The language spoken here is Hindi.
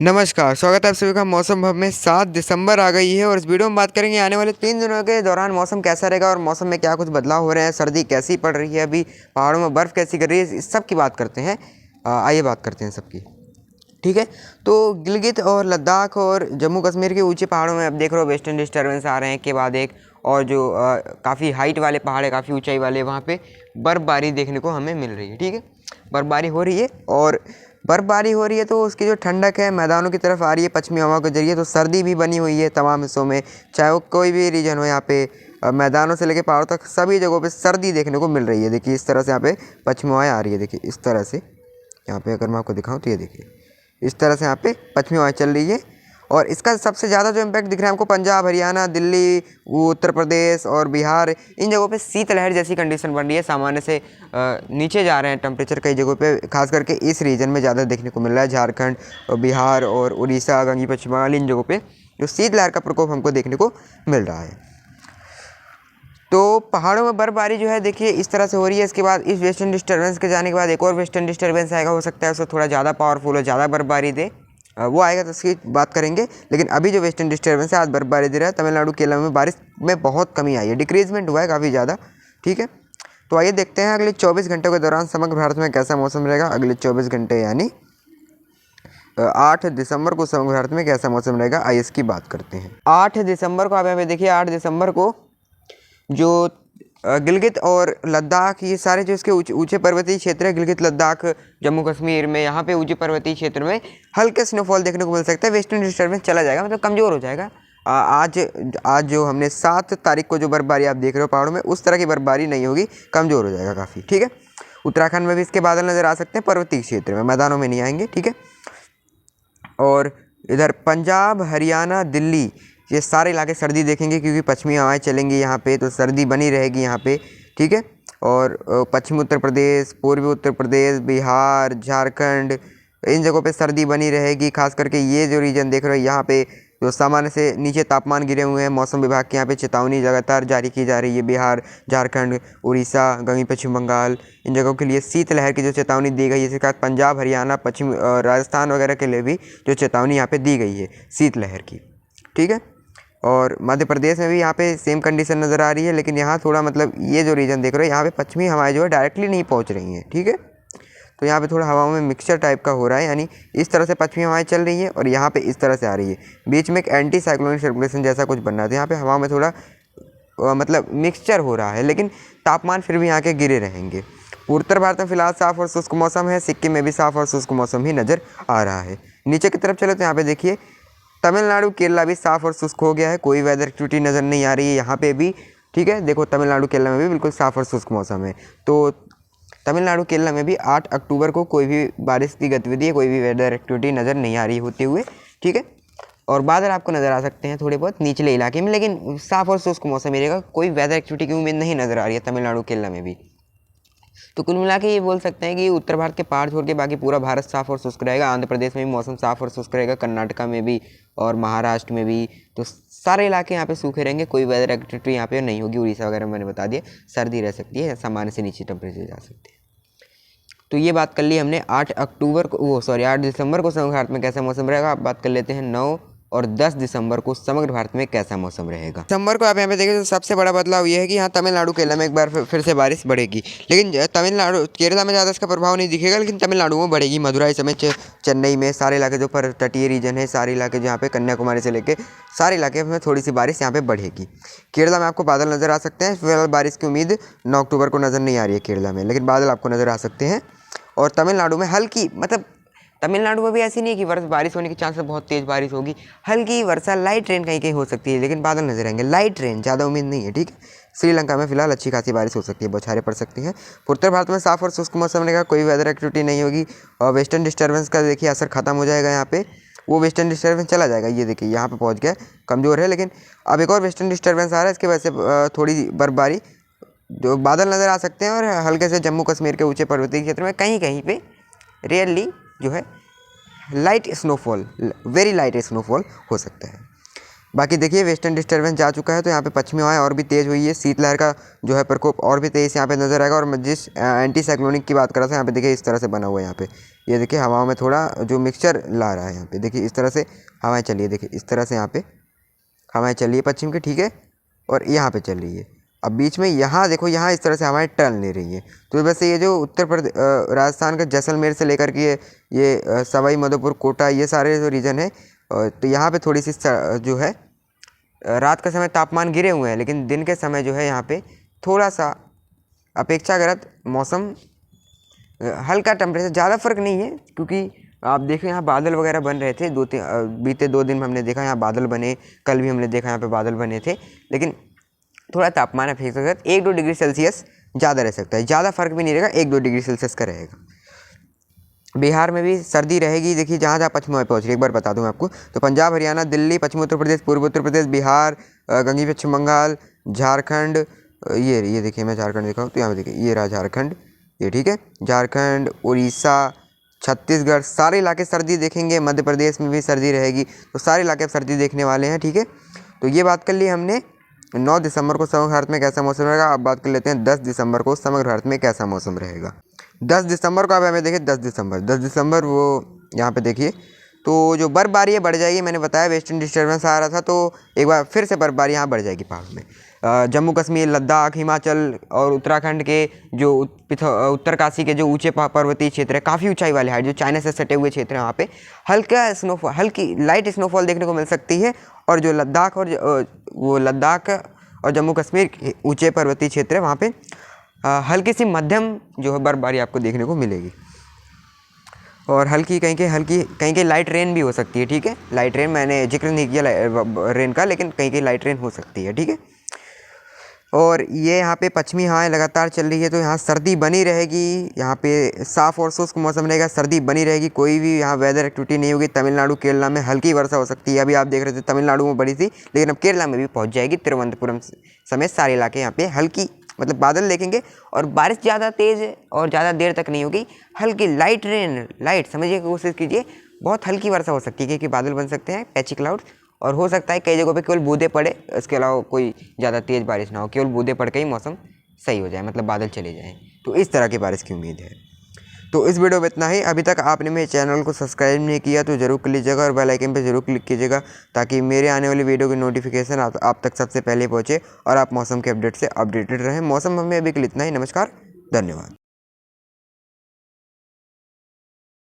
नमस्कार, स्वागत है आप सभी का मौसम हब में। 7 दिसंबर आ गई है और इस वीडियो में बात करेंगे आने वाले 3 दिनों के दौरान मौसम कैसा रहेगा और मौसम में क्या कुछ बदलाव हो रहे हैं, सर्दी कैसी पड़ रही है, अभी पहाड़ों में बर्फ़ कैसी गिर रही है, इस सब की बात करते हैं। आइए बात करते हैं सबकी। ठीक है, तो गिलगित और लद्दाख और जम्मू कश्मीर के ऊंचे पहाड़ों में अब देख रहे हो वेस्टर्न डिस्टर्बेंस आ रहे हैं के बाद एक, और जो काफ़ी हाइट वाले पहाड़ है, काफ़ी ऊंचाई वाले, वहाँ पे बर्फ़बारी देखने को हमें मिल रही है। ठीक है, बर्फ़बारी हो रही है और बर्फ़बारी हो रही है तो उसकी जो ठंडक है मैदानों की तरफ आ रही है पश्चिमी हवा के जरिए, तो सर्दी भी बनी हुई है तमाम हिस्सों में, चाहे वो कोई भी रीजन हो। यहाँ पे मैदानों से लेकर पहाड़ों तक सभी जगहों पे सर्दी देखने को मिल रही है। देखिए इस तरह से यहाँ पे पश्चिमी हवाएँ आ रही है। देखिए इस तरह से यहाँ पे अगर मैं आपको दिखाऊँ तो ये देखिए इस तरह से यहाँ पे पश्चिमी हवाएँ चल रही है। और इसका सबसे ज़्यादा जो इम्पैक्ट दिख रहा है हमको पंजाब, हरियाणा, दिल्ली, उत्तर प्रदेश और बिहार, इन जगहों पे शीतलहर जैसी कंडीशन बन रही है। सामान्य से नीचे जा रहे हैं टेम्परेचर कई जगहों पे, खास करके इस रीजन में ज़्यादा देखने को मिल रहा है। झारखंड और बिहार और उड़ीसा, गंगी पश्चिम बंगाल, इन जगहों पे जो शीतलहर का प्रकोप हमको देखने को मिल रहा है। तो पहाड़ों में बर्फबारी जो है देखिए इस तरह से हो रही है। इसके बाद इस वेस्टर्न डिस्टर्बेंस के जाने के बाद एक और वेस्टर्न डिस्टर्बेंस आएगा, हो सकता है उससे थोड़ा ज़्यादा पावरफुल हो, ज़्यादा बर्फबारी दे, वो आएगा तो उसकी बात करेंगे। लेकिन अभी जो वेस्टर्न डिस्टर्बेंस है आज बर्फबारी दे रहा है। तमिलनाडु केरल में बारिश में बहुत कमी आई है, डिक्रीजमेंट हुआ है काफ़ी ज़्यादा। ठीक है, तो आइए देखते हैं अगले 24 घंटों के दौरान समग्र भारत में कैसा मौसम रहेगा। अगले 24 घंटे यानी 8 दिसंबर को समग्र भारत में कैसा मौसम रहेगा, आइए इसकी बात करते हैं। 8 दिसंबर को आप यहाँ पे देखिए, 8 दिसंबर को जो गिलगित और लद्दाख, ये सारे जो इसके ऊंचे पर्वतीय क्षेत्र है, गिलगित, लद्दाख, जम्मू कश्मीर में, यहाँ पे ऊंचे पर्वतीय क्षेत्र में हल्के स्नोफॉल देखने को मिल सकता है। वेस्टर्न डिस्टर्बेंस चला जाएगा, मतलब कमज़ोर हो जाएगा। आज जो हमने 7 तारीख को जो बर्फबारी आप देख रहे हो पहाड़ों में, उस तरह की बर्फबारी नहीं होगी, कमज़ोर हो जाएगा काफ़ी। ठीक है, उत्तराखंड में भी इसके बादल नज़र आ सकते हैं, पर्वतीय क्षेत्र में, मैदानों में नहीं आएंगे। ठीक है, और इधर पंजाब, हरियाणा, दिल्ली, ये सारे इलाके सर्दी देखेंगे क्योंकि पश्चिमी हवाएं चलेंगी यहाँ पे, तो सर्दी बनी रहेगी यहाँ पे। ठीक है, और पश्चिमी उत्तर प्रदेश, पूर्वी उत्तर प्रदेश, बिहार, झारखंड, इन जगहों पे सर्दी बनी रहेगी। खास करके ये जो रीजन देख रहे हो यहाँ पे जो सामान्य से नीचे तापमान गिरे हुए हैं, मौसम विभाग के यहाँ पे चेतावनी लगातार जारी की जा रही है। बिहार, झारखंड, उड़ीसा, गंगी पश्चिम बंगाल, इन जगहों के लिए शीतलहर की जो चेतावनी दी गई है। इसके साथ पंजाब, हरियाणा, पश्चिम राजस्थान वगैरह के लिए भी जो चेतावनी यहाँ पे दी गई है शीतलहर की। ठीक है, और मध्य प्रदेश में भी यहाँ पे सेम कंडीशन नज़र आ रही है, लेकिन यहाँ थोड़ा मतलब ये जो रीजन देख रहे हो यहाँ पे पश्चिमी हवाएं जो है डायरेक्टली नहीं पहुँच रही हैं। ठीक है, तो यहाँ पे थोड़ा हवाओं में मिक्सचर टाइप का हो रहा है, यानी इस तरह से पश्चिमी हवाएं चल रही हैं और यहाँ पे इस तरह से आ रही है। बीच में एक एंटी साइक्लोनिक सर्कुलेशन जैसा कुछ बन रहा था। यहाँ पे हवा में थोड़ा मतलब मिक्सचर हो रहा है, लेकिन तापमान फिर भी यहाँ के गिरे रहेंगे। उत्तर भारत में फिलहाल साफ और शुष्क मौसम है, सिक्किम में भी साफ और शुष्क मौसम ही नज़र आ रहा है। नीचे की तरफ चले तो यहाँ पे देखिए तमिलनाडु केरला भी साफ और शुष्क हो गया है, कोई वेदर एक्टिविटी नज़र नहीं आ रही है यहाँ पे भी। ठीक है, देखो तमिलनाडु केरला में भी बिल्कुल साफ और शुष्क मौसम है। तो तमिलनाडु केरला में भी 8 अक्टूबर को कोई भी बारिश की गतिविधि, कोई भी वेदर एक्टिविटी नज़र नहीं आ रही होते हुए। ठीक है, और बादल आपको नज़र आ सकते हैं थोड़े बहुत निचले इलाके में, लेकिन साफ और शुष्क मौसम रहेगा, कोई वेदर एक्टिविटी की उम्मीद नहीं नज़र आ रही है तमिलनाडु केरला में भी। तो कुल मिला के ये बोल सकते हैं कि उत्तर भारत के पहाड़ छोड़ के बाकी पूरा भारत साफ और शुष्क रहेगा। आंध्र प्रदेश में भी मौसम साफ और शुष्क रहेगा, कर्नाटका में भी और महाराष्ट्र में भी, तो सारे इलाके यहाँ पे सूखे रहेंगे, कोई वेदर एक्टिविटी यहाँ पे नहीं होगी। उड़ीसा वगैरह मैंने बता दिया, सर्दी रह सकती है, सामान्य से नीचे टेम्परेचर जा सकते हैं। तो ये बात कर ली हमने 8 अक्टूबर को, 8 दिसंबर को समग्र भारत में कैसा मौसम रहेगा। अब बात कर लेते हैं 9 और 10 दिसंबर को समग्र भारत में कैसा मौसम रहेगा। दिसंबर को आप यहाँ पे देखें तो सबसे बड़ा बदलाव ये है कि यहाँ तमिलनाडु केरला में एक बार फिर से बारिश बढ़ेगी, लेकिन तमिलनाडु केरला में ज़्यादा इसका प्रभाव नहीं दिखेगा, लेकिन तमिलनाडु में बढ़ेगी। मदुराई समेत चेन्नई में सारे इलाके जो पर तटीय रीजन है, सारे इलाके जहाँ पे कन्याकुमारी से लेकर सारे इलाके में थोड़ी सी बारिश यहाँ पे बढ़ेगी। केरला में आपको बादल नज़र आ सकते हैं, फिलहाल बारिश की उम्मीद 9 अक्टूबर को नज़र नहीं आ रही है केरला में, लेकिन बादल आपको नज़र आ सकते हैं। और तमिलनाडु में हल्की, मतलब तमिलनाडु में भी ऐसी नहीं है कि बारिश होने की चांस बहुत तेज़ बारिश होगी, हल्की वर्षा, लाइट रेन कहीं कहीं हो सकती है, लेकिन बादल नजर आएंगे, लाइट रेन, ज़्यादा उम्मीद नहीं है। ठीक है, श्रीलंका में फिलहाल अच्छी खासी बारिश हो सकती है, बौछारें पड़ सकती हैं। उत्तर भारत में साफ और शुष्क मौसम रहेगा, कोई वेदर एक्टिविटी नहीं होगी। और वेस्टर्न डिस्टर्बेंस का देखिए असर खत्म हो जाएगा यहाँ पे, वो वेस्टर्न डिस्टर्बेंस चला जाएगा। ये देखिए यहाँ पे पहुँच गया, कमज़ोर है, लेकिन अब एक और वेस्टर्न डिस्टर्बेंस आ रहा है, इसकी वजह से थोड़ी बर्फबारी, जो बादल नज़र आ सकते हैं, और हल्के से जम्मू कश्मीर के ऊंचे पर्वतीय क्षेत्र में कहीं कहीं पे रेयरली जो है light snowfall, very light snowfall हो सकता है। बाकी देखिए वेस्टर्न डिस्टर्बेंस जा चुका है, तो यहाँ पे पश्चिमी हवाएं और भी तेज़ हुई है, शीतलहर का जो है प्रकोप और भी तेज़ यहाँ पे नजर आएगा। और मैं जिस एंटी साइक्लोनिक की बात कर रहा था, यहाँ पे देखिए इस तरह से बना हुआ है। यहाँ पे ये देखिए हवाओं में थोड़ा जो मिक्सचर ला रहा है, यहाँ पे देखिए इस तरह से हवाएं चली है, देखिए इस तरह से यहाँ पे हवाएं चल रही है पश्चिम की, ठीक है, और यहाँ पे चल रही है। अब बीच में यहाँ देखो, यहाँ इस तरह से हवाएं टर्न ले रही है। तो वैसे ये जो उत्तर प्रदेश राजस्थान का जैसलमेर से लेकर के ये सवाई माधोपुर, कोटा, ये सारे जो रीजन है, तो यहाँ पे थोड़ी सी जो है रात का समय तापमान गिरे हुए हैं, लेकिन दिन के समय जो है यहाँ पे थोड़ा सा अपेक्षाकृत मौसम हल्का टेम्परेचर, ज़्यादा फर्क नहीं है। क्योंकि आप देखें यहाँ बादल वगैरह बन रहे थे, बीते 2 दिन में हमने देखा यहाँ बादल बने, कल भी हमने देखा यहाँ पे बादल बने थे, लेकिन थोड़ा तापमान अपेक्षाकृत 1-2 डिग्री सेल्सियस ज़्यादा रह सकता है। ज़्यादा फर्क भी नहीं रहेगा, 1-2 डिग्री सेल्सियस का रहेगा। बिहार में भी सर्दी रहेगी, देखिए जहाँ जहाँ पश्चिम में पहुँच रही है, एक बार बता दूँ आपको, तो पंजाब, हरियाणा, दिल्ली, पश्चिमी उत्तर प्रदेश, पूर्व उत्तर प्रदेश, बिहार, गंगी पश्चिम बंगाल, झारखंड, ये देखिए मैं झारखंड दिखाऊँ तो यहाँ पे देखिए ये रहा झारखंड, ये ठीक है, झारखंड, उड़ीसा, छत्तीसगढ़, सारे इलाके सर्दी देखेंगे। मध्य प्रदेश में भी सर्दी रहेगी, तो सारे इलाके अब सर्दी देखने वाले हैं, ठीक है। तो ये बात कर ली हमने 9 दिसंबर को समग्र भारत में कैसा मौसम रहेगा। अब बात कर लेते हैं 10 दिसंबर को समग्र भारत में कैसा मौसम रहेगा। 10 दिसंबर को अब हमें देखिए 10 दिसंबर वो यहाँ पे देखिए, तो जो बर्फबारी है बढ़ जाएगी। मैंने बताया वेस्टर्न डिस्टर्बेंस आ रहा था, तो एक बार फिर से बर्फबारी यहाँ बढ़ जाएगी पहाड़ों में। जम्मू कश्मीर, लद्दाख, हिमाचल और उत्तराखंड के जो उत्तरकाशी के जो ऊंचे पर्वतीय क्षेत्र है, काफ़ी ऊंचाई वाले हाइट जो चाइना से सटे हुए क्षेत्र हैं, वहाँ पे हल्का स्नोफॉल, हल्की लाइट स्नोफॉल देखने को मिल सकती है। और जो लद्दाख और जम्मू कश्मीर के ऊंचे पर्वतीय क्षेत्र है, वहाँ पे हल्की सी मध्यम जो है बर्फबारी आपको देखने को मिलेगी। और कहीं कहीं लाइट रेन भी हो सकती है, ठीक है। लाइट रेन मैंने जिक्र नहीं किया रेन का, लेकिन कहीं लाइट रेन हो सकती है, ठीक है। और ये यहाँ पे पश्चिमी हवाएं लगातार चल रही है, तो यहाँ सर्दी बनी रहेगी। यहाँ पे साफ और शुष्क मौसम रहेगा, सर्दी बनी रहेगी, कोई भी यहाँ वेदर एक्टिविटी नहीं होगी। तमिलनाडु, केरला में हल्की वर्षा हो सकती है। अभी आप देख रहे थे तमिलनाडु में बड़ी थी, लेकिन अब केरला में भी पहुँच जाएगी। तिरुवनंतपुरम समेत सारे इलाके यहाँ पे हल्की मतलब बादल देखेंगे, और बारिश ज़्यादा तेज़ और ज़्यादा देर तक नहीं होगी। हल्की लाइट रेन, लाइट समझिए की कोशिश कीजिए, बहुत हल्की वर्षा हो सकती है, क्योंकि बादल बन सकते हैं पैची क्लाउड्स, और हो सकता है कई जगहों पे केवल बूंदे पड़े, इसके अलावा कोई ज़्यादा तेज़ बारिश ना हो, केवल बूंदे पड़ के ही मौसम सही हो जाए, मतलब बादल चले जाएँ। तो इस तरह की बारिश की उम्मीद है। तो इस वीडियो में इतना ही। अभी तक आपने मेरे चैनल को सब्सक्राइब नहीं किया तो जरूर कर लीजिएगा, और बेल आइकन पर जरूर क्लिक कीजिएगा, ताकि मेरे आने वाली वीडियो की नोटिफिकेशन आप तक सबसे पहले पहुँचे और आप मौसम के अपडेट से अपडेटेड रहें। मौसम में अभी के लिए इतना ही। नमस्कार, धन्यवाद।